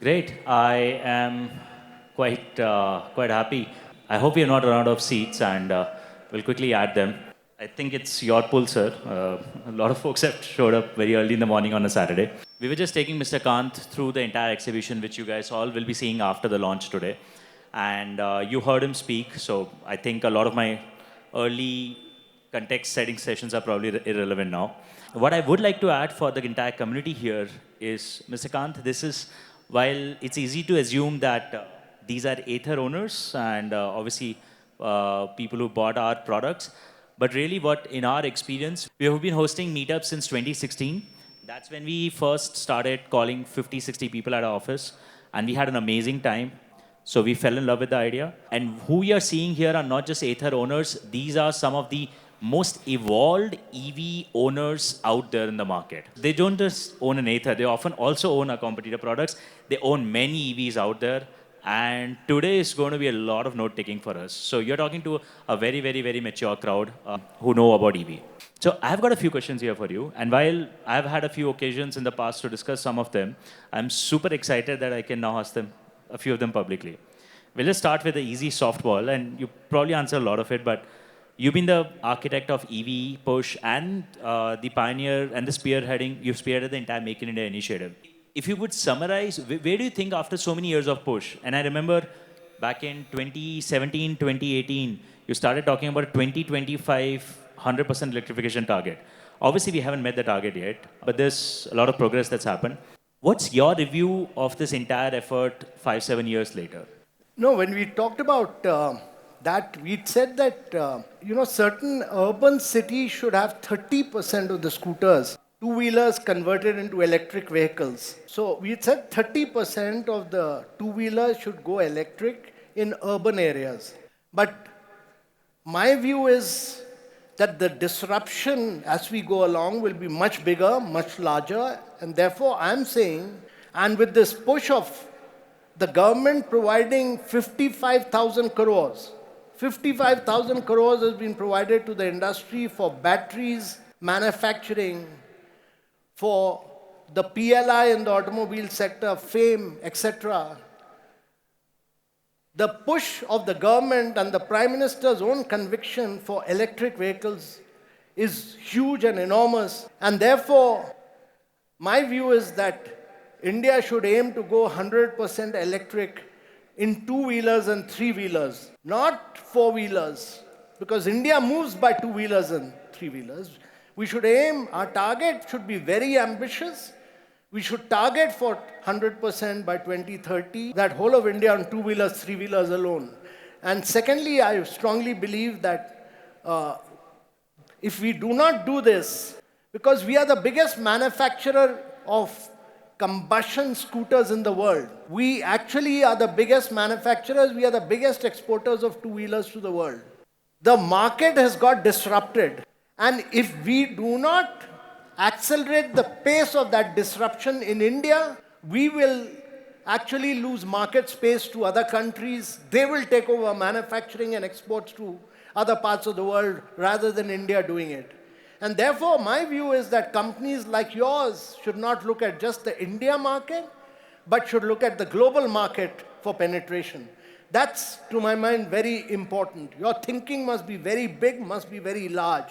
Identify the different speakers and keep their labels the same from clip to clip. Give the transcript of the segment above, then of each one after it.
Speaker 1: Great. I am quite happy. I hope we are not run out of seats, and we'll quickly add them. I think it's your pull, sir. A lot of folks have showed up very early in the morning on a Saturday. We were just taking Mr. Kant through the entire exhibition, which you guys all will be seeing after the launch today. And you heard him speak, so I think a lot of my early context setting sessions are probably irrelevant now. What I would like to add for the entire community here is, Mr. Kant, this is, while it's easy to assume that these are Ather owners and obviously people who bought our products, but really what in our experience, we have been hosting meetups since 2016. That's when we first started calling 50, 60 people at our office, and we had an amazing time. So we fell in love with the idea. And who you are seeing here are not just Ather owners. These are some of the most evolved EV owners out there in the market. They don't just own an Ather. They often also own our competitor products. They own many EVs out there. And today is going to be a lot of note-taking for us. So you're talking to a very, very, very mature crowd who know about EV. So I've got a few questions here for you. And while I've had a few occasions in the past to discuss some of them, I'm super excited that I can now ask them a few of them publicly. We'll just start with the easy softball, and you probably answer a lot of it, but you've been the architect of EV push and the pioneer and the spearheading, you've spearheaded the entire Make in India initiative. If you would summarize, where do you think after so many years of push, and I remember back in 2017, 2018, you started talking about a 2025 100% electrification target. Obviously, we haven't met the target yet, but there's a lot of progress that's happened. What's your review of this entire effort 5-7 years later?
Speaker 2: No, when we talked about that, we said that, certain urban cities should have 30% of the scooters, two-wheelers converted into electric vehicles. So we said 30% of the two-wheelers should go electric in urban areas. But my view is that the disruption as we go along will be much bigger, much larger, and therefore I'm saying, and with this push of the government providing 55,000 crores, 55,000 crores has been provided to the industry for batteries, manufacturing, for the PLI in the automobile sector, FAME, etc. The push of the government and the Prime Minister's own conviction for electric vehicles is huge and enormous. And therefore, my view is that India should aim to go 100% electric in two-wheelers and three-wheelers, not four-wheelers, because India moves by two-wheelers and three-wheelers. We should aim, our target should be very ambitious. We should target for 100% by 2030, that whole of India on two-wheelers, three-wheelers alone. And secondly, I strongly believe that if we do not do this, because we are the biggest manufacturer of combustion scooters in the world. We actually are the biggest manufacturers, we are the biggest exporters of two-wheelers to the world. The market has got disrupted. And if we do not accelerate the pace of that disruption in India, we will actually lose market space to other countries. They will take over manufacturing and exports to other parts of the world rather than India doing it. And therefore, my view is that companies like yours should not look at just the India market, but should look at the global market for penetration. That's, to my mind, very important. Your thinking must be very big, must be very large.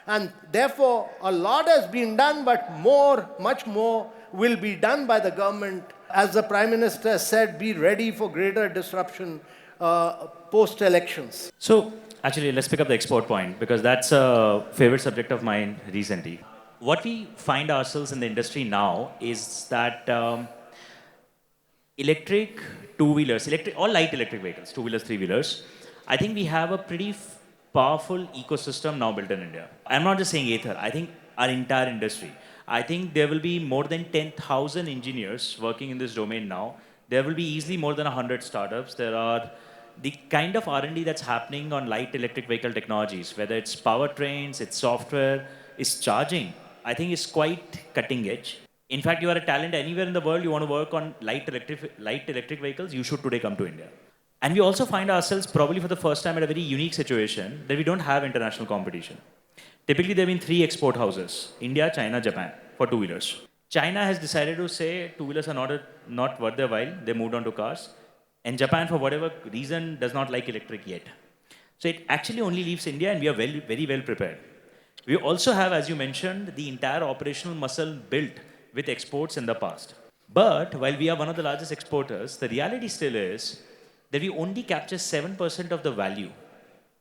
Speaker 2: And therefore, a lot has been done, but more, much more will be done by the government. As the Prime Minister said, be ready for greater disruption post-elections.
Speaker 1: So, actually, let's pick up the export point, because that's a favorite subject of mine recently. What we find ourselves in the industry now is that electric two-wheelers, all light electric vehicles, two-wheelers, three-wheelers, I think we have a pretty powerful ecosystem now built in India. I'm not just saying Ather, I think our entire industry. I think there will be more than 10,000 engineers working in this domain now. There will be easily more than 100 startups. There are the kind of R&D that's happening on light electric vehicle technologies, whether it's powertrains, it's software, it's charging, I think is quite cutting edge. In fact, you are a talent anywhere in the world, you want to work on light electric vehicles, you should today come to India. And we also find ourselves probably for the first time at a very unique situation that we don't have international competition. Typically, there have been 3 export houses, India, China, Japan, for two-wheelers. China has decided to say two-wheelers are not worth their while. They moved on to cars. And Japan, for whatever reason, does not like electric yet. So it actually only leaves India, and we are very well prepared. We also have, as you mentioned, the entire operational muscle built with exports in the past. But while we are one of the largest exporters, the reality still is that we only capture 7% of the value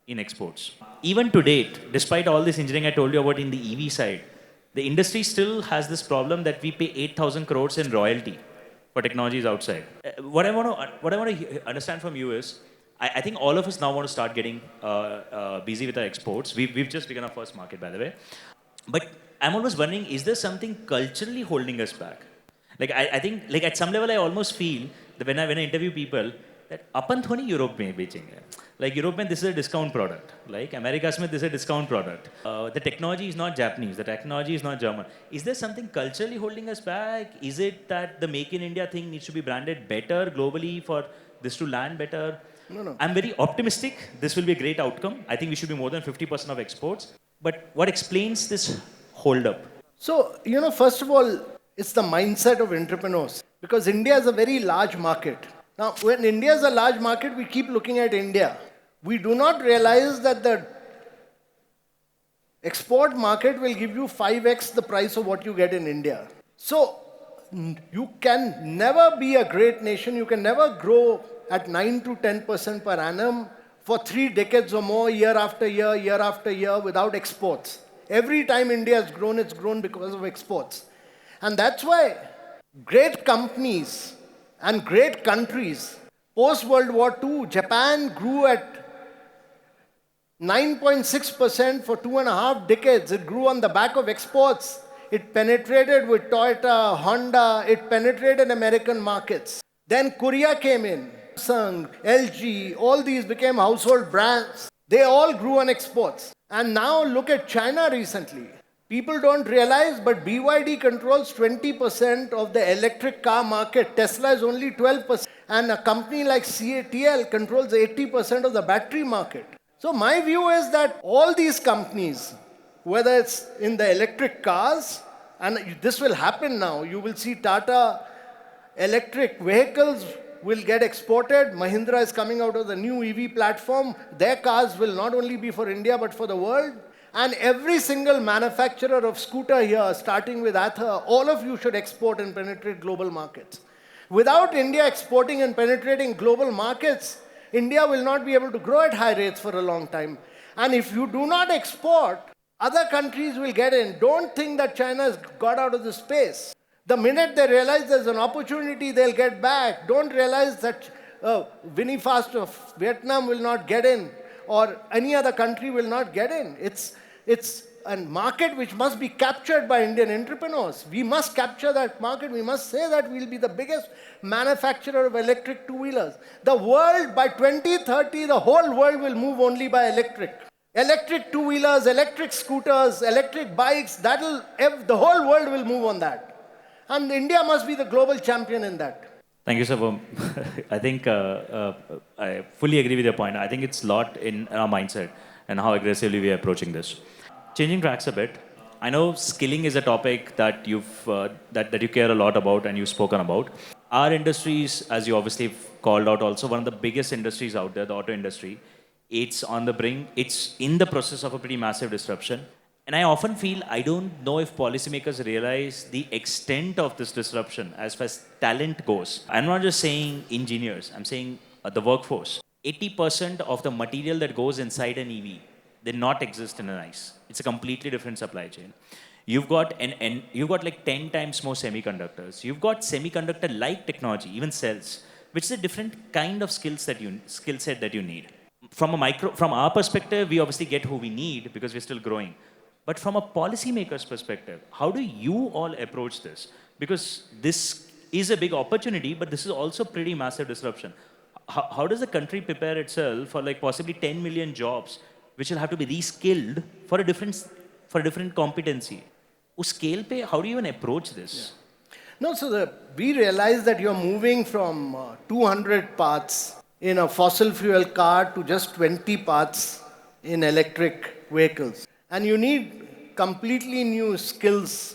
Speaker 1: in exports. Even to date, despite all this engineering I told you about in the EV side, the industry still has this problem that we pay 8,000 crores in royalty for technologies outside. What I want to understand from you is, I think all of us now want to start getting busy with our exports. We've just begun our first market, by the way. But I'm always wondering, is there something culturally holding us back? I think, like at some level, I almost feel that when I interview people, that अपन थोड़ी Europe में बेचेंगे. Like Europe में this is a discount product. Like Americas में this is a discount product. The technology is not Japanese. The technology is not German. Is there something culturally holding us back? Is it that the Make in India thing needs to be branded better globally for this to land better?
Speaker 2: No.
Speaker 1: I'm very optimistic. This will be a great outcome. I think we should be more than 50% of exports. But what explains this hold up?
Speaker 2: So, first of all, it's the mindset of entrepreneurs. Because India is a very large market. Now, when India is a large market, we keep looking at India. We do not realize that the export market will give you 5x the price of what you get in India. So, you can never be a great nation. You can never grow at 9 to 10% per annum for 3 decades or more, year after year, without exports. Every time India has grown, it's grown because of exports. And that's why great companies and great countries, post-World War II, Japan grew at 9.6% for 2.5 decades. It grew on the back of exports. It penetrated with Toyota, Honda, it penetrated American markets. Then Korea came in. Samsung, LG, all these became household brands. They all grew on exports. And now look at China recently. People don't realize, but BYD controls 20% of the electric car market. Tesla is only 12%. And a company like CATL controls 80% of the battery market. So my view is that all these companies, whether it's in the electric cars, and this will happen now, you will see Tata electric vehicles will get exported. Mahindra is coming out of the new EV platform. Their cars will not only be for India, but for the world. And every single manufacturer of scooter here, starting with Ather, all of you should export and penetrate global markets. Without India exporting and penetrating global markets, India will not be able to grow at high rates for a long time. And if you do not export, other countries will get in. Don't think that China has got out of the space. The minute they realize there's an opportunity, they'll get back. Don't realize that Winifast of Vietnam will not get in, or any other country will not get in. It's a market which must be captured by Indian entrepreneurs. We must capture that market. We must say that we'll be the biggest manufacturer of electric two-wheelers. The world, by 2030, the whole world will move only by electric. Electric two-wheelers, electric scooters, electric bikes, the whole world will move on that. And India must be the global champion in that.
Speaker 1: Thank you, sir. I think I fully agree with your point. I think it's a lot in our mindset and how aggressively we are approaching this. Changing tracks a bit. I know skilling is a topic that that you care a lot about and you've spoken about. Our industries, as you obviously called out, also one of the biggest industries out there, the auto industry. It's on the brink. It's in the process of a pretty massive disruption. And I often feel I don't know if policymakers realize the extent of this disruption as far as talent goes. I'm not just saying engineers, I'm saying the workforce. 80% of the material that goes inside an EV did not exist in an ICE. It's a completely different supply chain. You've got you've got like 10 times more semiconductors. You've got semiconductor-like technology, even cells, which is a different kind of skill set that you need. From our perspective, we obviously get who we need because we're still growing. But from a policymaker's perspective, how do you all approach this? Because this is a big opportunity, but this is also pretty massive disruption. How does the country prepare itself for like possibly 10 million jobs, which will have to be reskilled for a different competency? Us scale pe, how do you even approach this?
Speaker 2: Yeah. No, so we realize that you're moving from 200 parts in a fossil fuel car to just 20 parts in electric vehicles. And you need completely new skills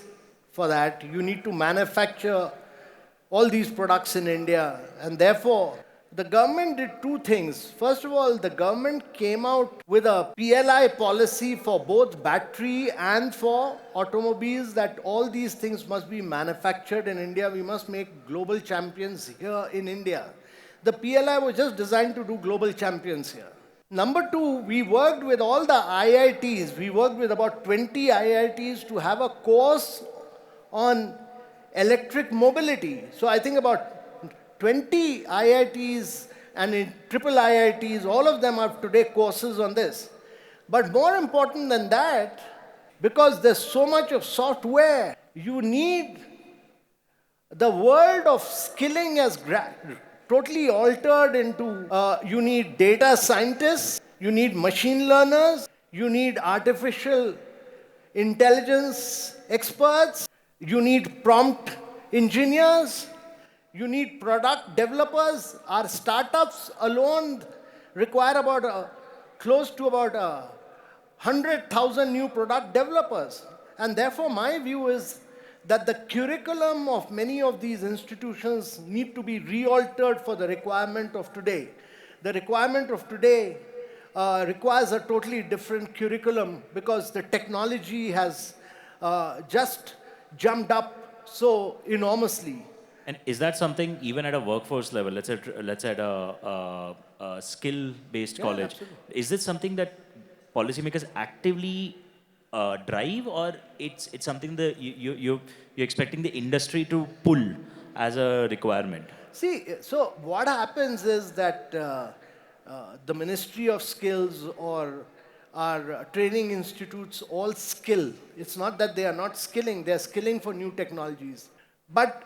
Speaker 2: for that. You need to manufacture all these products in India. And therefore, the government did two things. First of all, the government came out with a PLI policy for both battery and for automobiles, that all these things must be manufactured in India. We must make global champions here in India. The PLI was just designed to do global champions here. Number two, we worked with all the IITs. We worked with about 20 IITs to have a course on electric mobility. So I think about 20 IITs and in triple IITs, all of them have today courses on this. But more important than that, because there's so much of software, you need the world of skilling has totally altered into, you need data scientists, you need machine learners, you need artificial intelligence experts, you need prompt engineers, you need product developers. Our startups alone require about close to about 100,000 new product developers. And therefore, my view is that the curriculum of many of these institutions need to be re-altered for the requirement of today. The requirement of today requires a totally different curriculum because the technology has just jumped up so enormously.
Speaker 1: And is that something even at a workforce level, let's say at a skill-based college,
Speaker 2: absolutely.
Speaker 1: is it something that policymakers actively drive, or it's something that you're expecting the industry to pull as a requirement?
Speaker 2: See, so what happens is that the Ministry of Skills or our training institutes all skill. It's not that they are not skilling, they're skilling for new technologies. But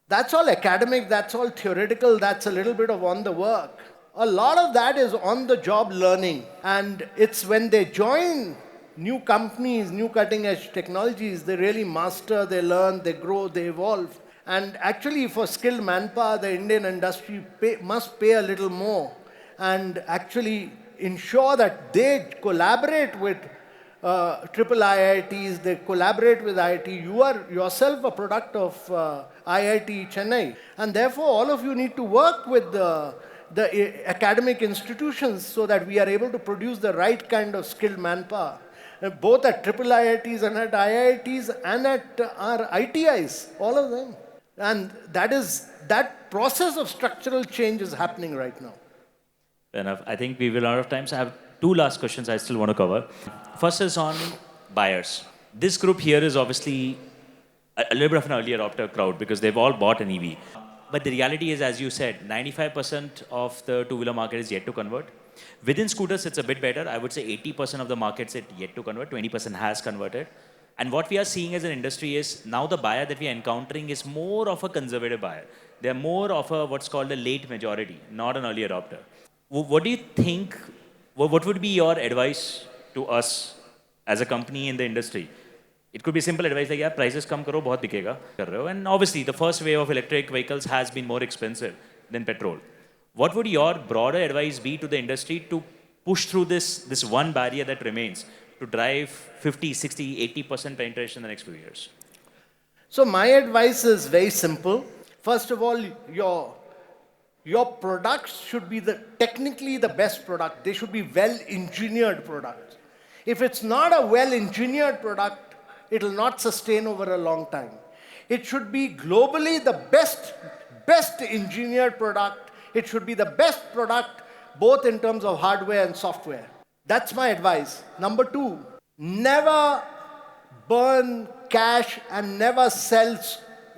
Speaker 2: that's all academic, that's all theoretical, that's a little bit of on the work. A lot of that is on the job learning. And it's when they join new companies, new cutting edge technologies, they really master, they learn, they grow, they evolve. And actually for skilled manpower, the Indian industry must pay a little more and actually ensure that they collaborate with triple IITs, they collaborate with IIT. You are yourself a product of IIT Chennai. And therefore, all of you need to work with the academic institutions so that we are able to produce the right kind of skilled manpower, both at triple IITs and at IITs and at our ITIs, all of them. And that process of structural change is happening right now.
Speaker 1: Fair enough. I think we will run out of time, so I have two last questions I still want to cover. First is on buyers. This group here is obviously a little bit of an early adopter crowd because they've all bought an EV. But the reality is, as you said, 95% of the two-wheeler market is yet to convert. Within scooters, it's a bit better. I would say 80% of the market's yet to convert, 20% has converted. And what we are seeing as an industry is now the buyer that we are encountering is more of a conservative buyer. They're more of a what's called a late majority, not an early adopter. What do you think, what would be your advice to us as a company in the industry? It could be simple advice like, yeah, prices come karo, bahut bikega. And obviously, the first wave of electric vehicles has been more expensive than petrol. What would your broader advice be to the industry to push through this one barrier that remains to drive 50, 60, 80% penetration in the next few years?
Speaker 2: So my advice is very simple. First of all, your products should be technically the best product. They should be well-engineered products. If it's not a well-engineered product, it will not sustain over a long time. It should be globally the best engineered product. It should be the best product, both in terms of hardware and software. That's my advice. Number two, never burn cash and never sell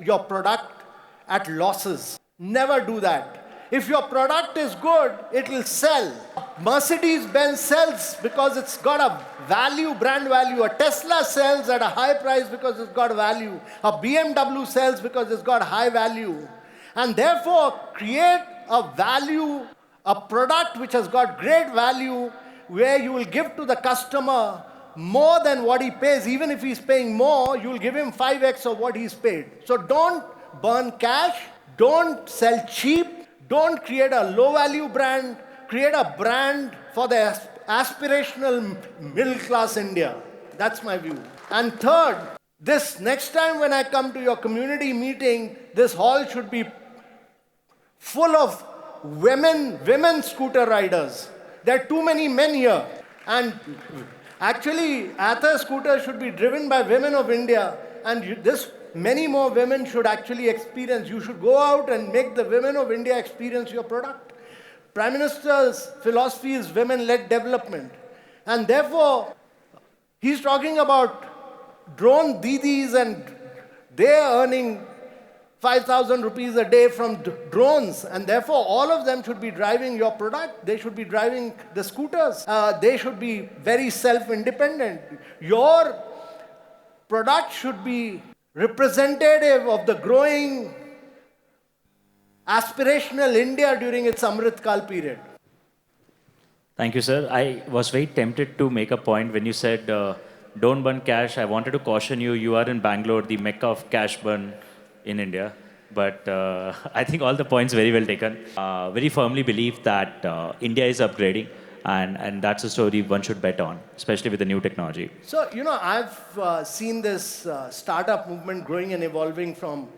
Speaker 2: your product at losses. Never do that. If your product is good, it will sell. Mercedes-Benz sells because it's got a value, brand value. A Tesla sells at a high price because it's got value. A BMW sells because it's got high value. And therefore, create a value, a product which has got great value, where you will give to the customer more than what he pays. Even if he's paying more, you will give him 5x of what he's paid. So don't burn cash, don't sell cheap, don't create a low-value brand, create a brand for the aspirational middle-class India. That's my view. And third, This next time when I come to your community meeting, this hall should be full of women scooter riders. There are too many men here. And actually, Ather scooter should be driven by women of India. And this many more women should actually experience. You should go out and make the women of India experience your product. Prime Minister's philosophy is women-led development. And therefore, he's talking about drone didis and they're earning 5,000 rupees a day from drones, and therefore all of them should be driving your product. They should be driving the scooters. They should be very self-independent. Your product should be representative of the growing aspirational India during its Amrit Kal period.
Speaker 1: Thank you, sir. I was very tempted to make a point when you said, don't burn cash. I wanted to caution you, you are in Bangalore, the mecca of cash burn in India. But I think all the points very well taken. Very firmly believe that India is upgrading, and that's a story one should bet on, especially with the new technology.
Speaker 2: So, I've seen this startup movement growing and evolving from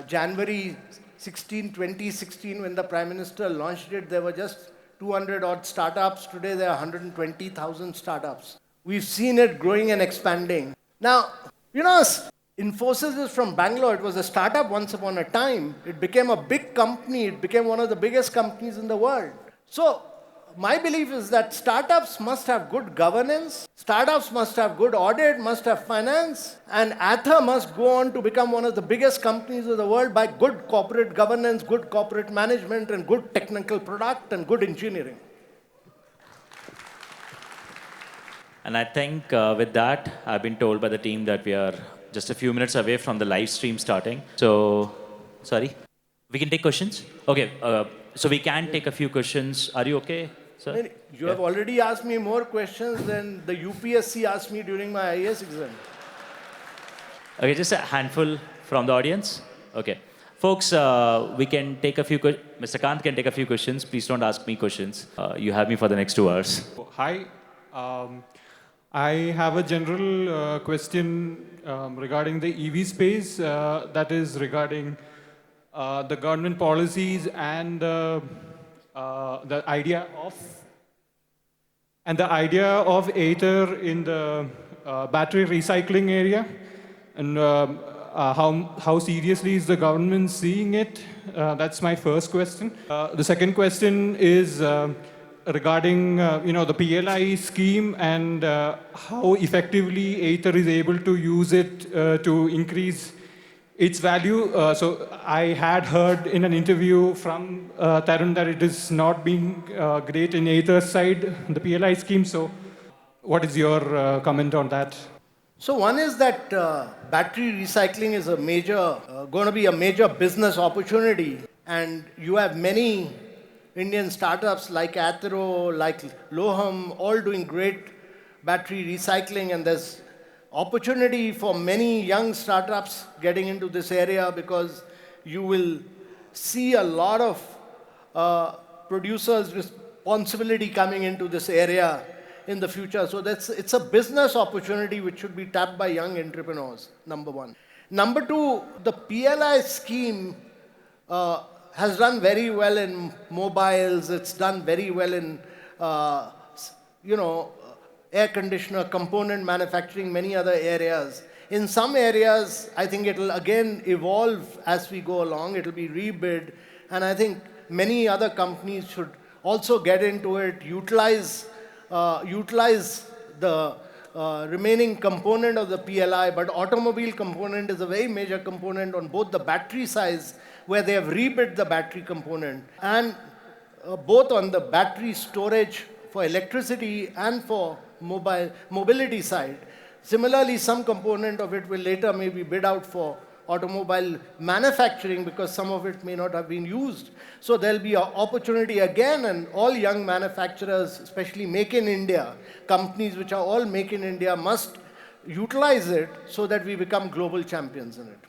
Speaker 2: January 2016, when the Prime Minister launched it. There were just 200 odd startups. Today, there are 120,000 startups. We've seen it growing and expanding. Now, Infosys is from Bangalore. It was a startup once upon a time. It became a big company. It became one of the biggest companies in the world. So, my belief is that startups must have good governance, startups must have good audit, must have finance, and Ather must go on to become one of the biggest companies of the world by good corporate governance, good corporate management, and good technical product and good engineering.
Speaker 1: And I think with that, I've been told by the team that we are just a few minutes away from the live stream starting. So, sorry, we can take questions? Okay, so we can take a few questions. Are you okay, sir?
Speaker 2: You have already asked me more questions than the UPSC asked me during my IAS exam.
Speaker 1: Okay, just a handful from the audience. Okay. Folks, we can take a few questions. Mr. Kant can take a few questions. Please don't ask me questions. You have me for the next 2 hours.
Speaker 3: Hi. I have a general question regarding the EV space, that is regarding the government policies and the idea of Ather in the battery recycling area, and how seriously is the government seeing it? That's my first question. The second question is regarding the PLI scheme and how effectively Ather is able to use it to increase its value. So I had heard in an interview from Tarun that it is not being great in Ather's side, the PLI scheme. So what is your comment on that?
Speaker 2: So one is that battery recycling is going to be a major business opportunity, and you have many Indian startups like Ather, like Loham, all doing great battery recycling, and there's opportunity for many young startups getting into this area because you will see a lot of producers' responsibility coming into this area in the future. So it's a business opportunity which should be tapped by young entrepreneurs, number one. Number two, the PLI scheme has done very well in mobiles. It's done very well in, air conditioner, component manufacturing, many other areas. In some areas, I think it will again evolve as we go along. It will be rebid. And I think many other companies should also get into it, utilize the remaining component of the PLI, but automobile component is a very major component on both the battery size, where they have rebid the battery component, and both on the battery storage for electricity and for mobility side. Similarly, some component of it will later maybe bid out for automobile manufacturing because some of it may not have been used. So there'll be an opportunity again, and all young manufacturers, especially Make in India, companies which are all Make in India, must utilize it so that we become global champions in it.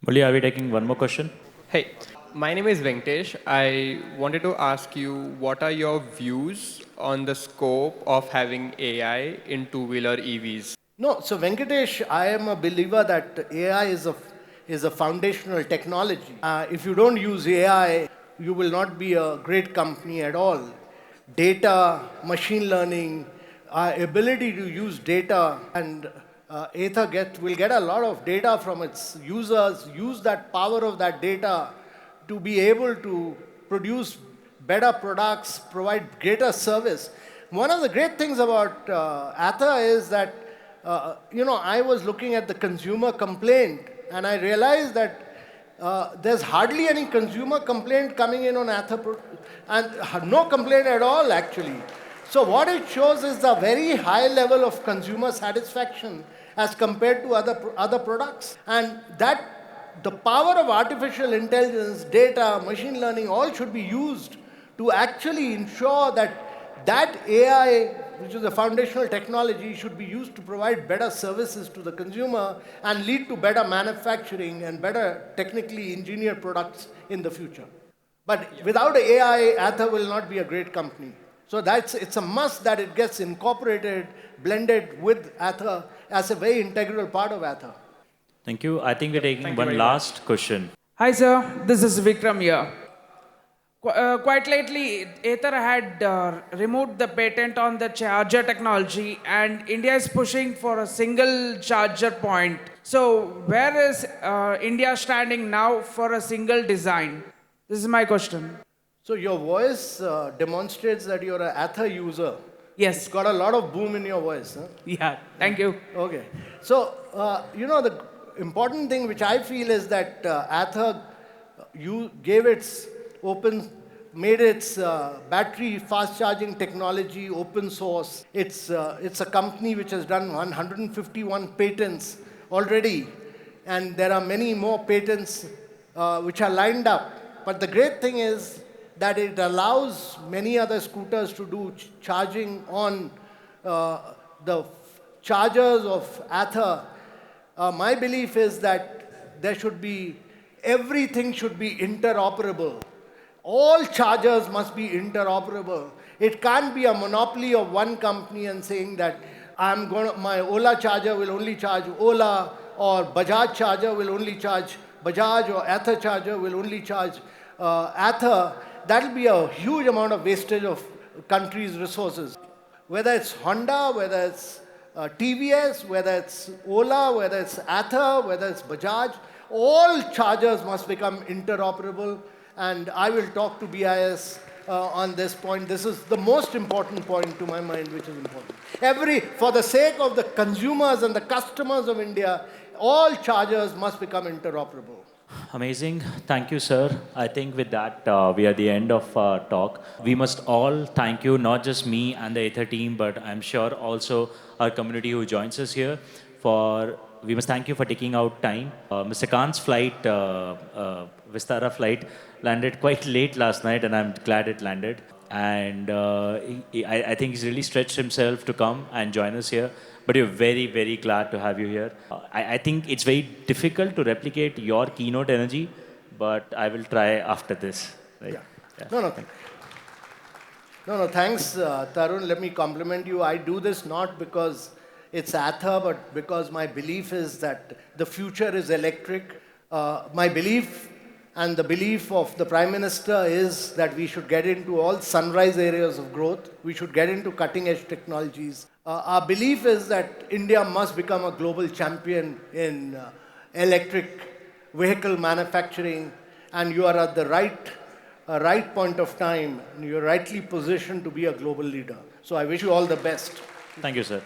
Speaker 1: Mulli, are we taking one more question?
Speaker 4: Hey, my name is Venkatesh. I wanted to ask you, what are your views on the scope of having AI in two-wheeler EVs?
Speaker 2: No, so Venkatesh, I am a believer that AI is a foundational technology. If you don't use AI, you will not be a great company at all. Data, machine learning, our ability to use data, and Ather will get a lot of data from its users, use that power of that data to be able to produce better products, provide greater service. One of the great things about Ather is that, I was looking at the consumer complaint and I realized that there's hardly any consumer complaint coming in on Ather, and no complaint at all actually. So what it shows is the very high level of consumer satisfaction as compared to other products. And that the power of artificial intelligence, data, machine learning, all should be used to actually ensure that AI, which is a foundational technology, should be used to provide better services to the consumer and lead to better manufacturing and better technically engineered products in the future. But without AI, Ather will not be a great company. So it's a must that it gets incorporated, blended with Ather as a very integral part of Ather.
Speaker 1: Thank you. I think we're taking
Speaker 4: Thank you
Speaker 1: one
Speaker 4: very
Speaker 1: last question.
Speaker 5: Hi, sir. This is Vikram here. Quite lately, Ather had removed the patent on the charger technology, and India is pushing for a single charger point. So, where is India standing now for a single design? This is my question.
Speaker 2: So your voice demonstrates that you're an Ather user.
Speaker 5: Yes.
Speaker 2: It's got a lot of boom in your voice. Huh?
Speaker 5: Yeah. Thank you.
Speaker 2: Okay. So, the important thing which I feel is that Ather made its battery fast charging technology open source. It's a company which has done 151 patents already, and there are many more patents which are lined up. But the great thing is that it allows many other scooters to do charging on the chargers of Ather. My belief is that everything should be interoperable. All chargers must be interoperable. It can't be a monopoly of one company and saying that my Ola charger will only charge Ola, or Bajaj charger will only charge Bajaj, or Ather charger will only charge Ather. That will be a huge amount of wastage of country's resources. Whether it's Honda, whether it's TVS, whether it's Ola, whether it's Ather, whether it's Bajaj, all chargers must become interoperable. And I will talk to BIS on this point. This is the most important point to my mind, which is important. For the sake of the consumers and the customers of India, all chargers must become interoperable.
Speaker 1: Amazing. Thank you, sir. I think with that, we are at the end of our talk. We must all thank you, not just me and the Ather team, but I'm sure also our community who joins us here. We must thank you for taking out time. Mr. Kant's flight, Vistara flight, landed quite late last night, and I'm glad it landed. And I think he's really stretched himself to come and join us here. But we're very, very glad to have you here. I think it's very difficult to replicate your keynote energy, but I will try after this. Right?
Speaker 2: Yeah. No, thanks, Tarun. Let me compliment you. I do this not because it's Ather, but because my belief is that the future is electric. My belief and the belief of the Prime Minister is that we should get into all sunrise areas of growth. We should get into cutting-edge technologies. Our belief is that India must become a global champion in electric vehicle manufacturing, and you are at the right point of time, and you're rightly positioned to be a global leader. So I wish you all the best.
Speaker 1: Thank you, sir.